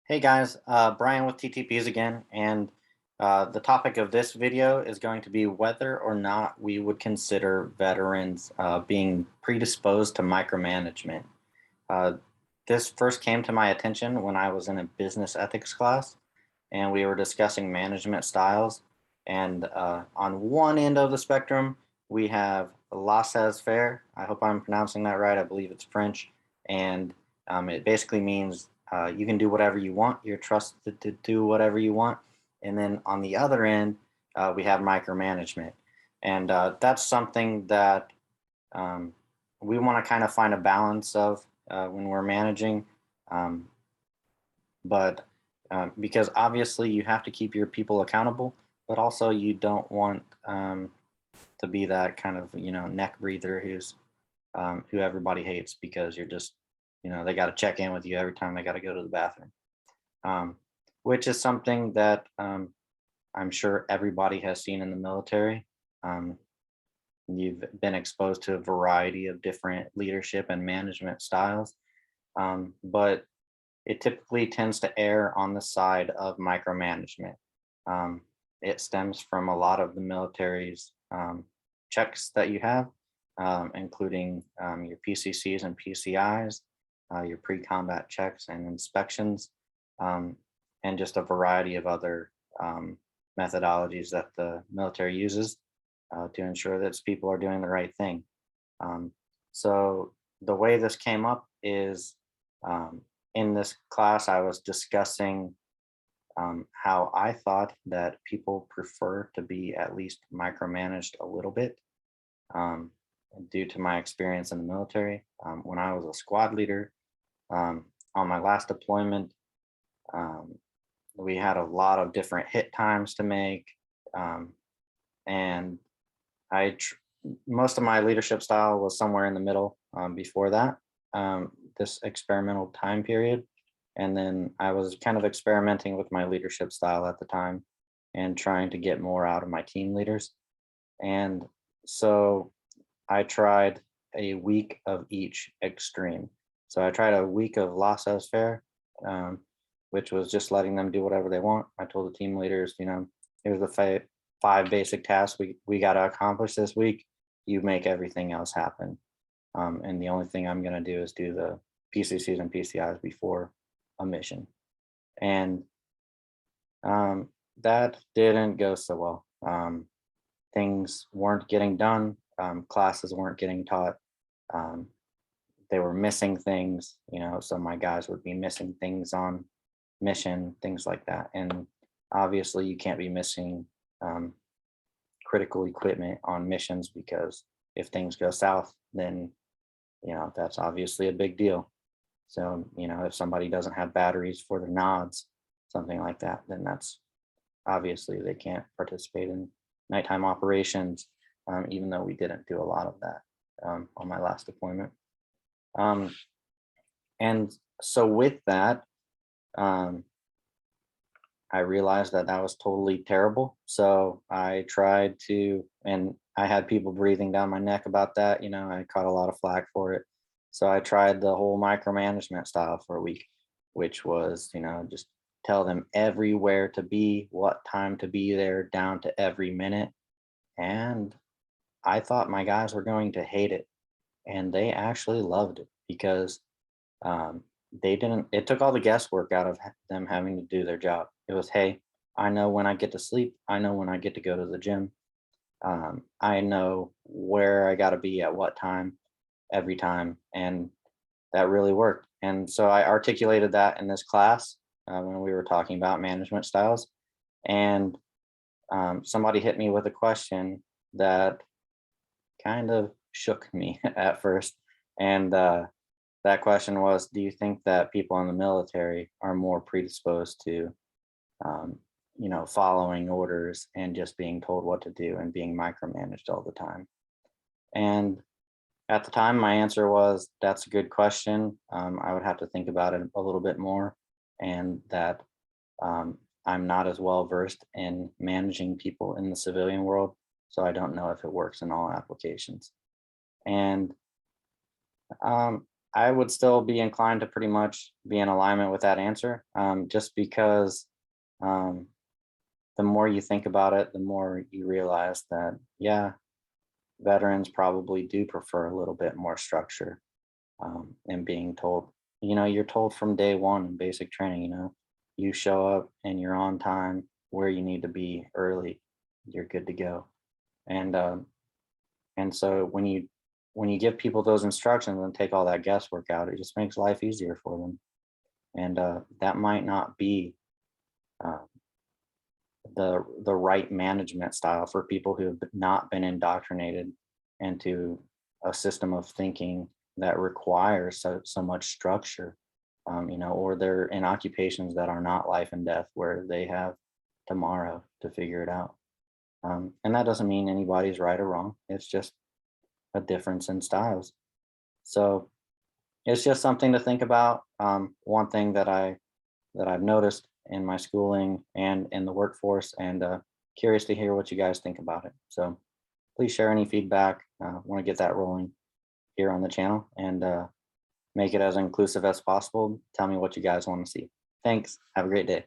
Hey guys, Brian with TTPs again, and the topic of this video is going to be whether or not we would consider veterans being predisposed to micromanagement. Uh, this first came to my attention when I was in a business ethics class, and we were discussing management styles. And on one end of the spectrum, we have laissez-faire. I hope I'm pronouncing that right. I believe it's French, and it basically means you can do whatever you want. You're trusted to do whatever you want. And then on the other end, we have micromanagement, and that's something that um, we want to kind of find a balance of when we're managing. Um, but because obviously you have to keep your people accountable, but also you don't want to be that kind of neck breather who everybody hates because you're just they got to check in with you every time they got to go to the bathroom, um, which is something that I'm sure everybody has seen in the military. Um, you've been exposed to a variety of different leadership and management styles, but it typically tends to err on the side of micromanagement. Um, it stems from a lot of the military's checks that you have, including your PCCs and PCIs, your pre-combat checks and inspections, um, and just a variety of other methodologies that the military uses to ensure that its people are doing the right thing. So the way this came up is um, in this class, I was discussing how I thought that people prefer to be at least micromanaged a little bit um, due to my experience in the military. When I was a squad leader on my last deployment, um, we had a lot of different hit times to make. Um, and I tr- Most of my leadership style was somewhere in the middle before that, this experimental time period. And then I was kind of experimenting with my leadership style at the time and trying to get more out of my team leaders. And so I tried a week of each extreme. So I tried a week of laissez-faire, um, which was just letting them do whatever they want. I told the team leaders, here's the five basic tasks we got to accomplish this week. You make everything else happen. And the only thing I'm going to do is do the PCCs and PCIs before a mission. And that didn't go so well. Things weren't getting done. Classes weren't getting taught. Um, they were missing things, so my guys would be missing things on mission, things like that. And obviously, you can't be missing um, critical equipment on missions because if things go south, then that's obviously a big deal. So if somebody doesn't have batteries for the nods, something like that, then that's obviously they can't participate in nighttime operations, even though we didn't do a lot of that on my last deployment. Um, and so with that, um, I realized that that was totally terrible. So I tried to, and I had people breathing down my neck about that. I caught a lot of flack for it. So I tried the whole micromanagement style for a week, which was, just tell them everywhere to be, what time to be there, down to every minute. And I thought my guys were going to hate it. And they actually loved it because um, they didn't, it took all the guesswork out of them having to do their job. It was, hey, I know when I get to sleep. I know when I get to go to the gym. I know where I got to be at what time every time. And that really worked. And so I articulated that in this class when we were talking about management styles. And somebody hit me with a question that kind of shook me at first. And that question was, do you think that people in the military are more predisposed to, um, following orders and just being told what to do and being micromanaged all the time? And at the time, my answer was, that's a good question. I would have to think about it a little bit more, and that I'm not as well versed in managing people in the civilian world, so I don't know if it works in all applications. And I would still be inclined to pretty much be in alignment with that answer, just because um, the more you think about it, the more you realize that, yeah, veterans probably do prefer a little bit more structure, and being told, you're told from day one in basic training, you show up and you're on time where you need to be early, you're good to go. And so when you give people those instructions and take all that guesswork out, it just makes life easier for them. And that might not be uh, the right management style for people who have not been indoctrinated into a system of thinking that requires so much structure, or they're in occupations that are not life and death where they have tomorrow to figure it out. And that doesn't mean anybody's right or wrong. It's just a difference in styles. So it's just something to think about. One thing that I've noticed in my schooling and in the workforce, and curious to hear what you guys think about it. So please share any feedback. Want to get that rolling here on the channel, and make it as inclusive as possible. Tell me what you guys want to see. Thanks. Have a great day.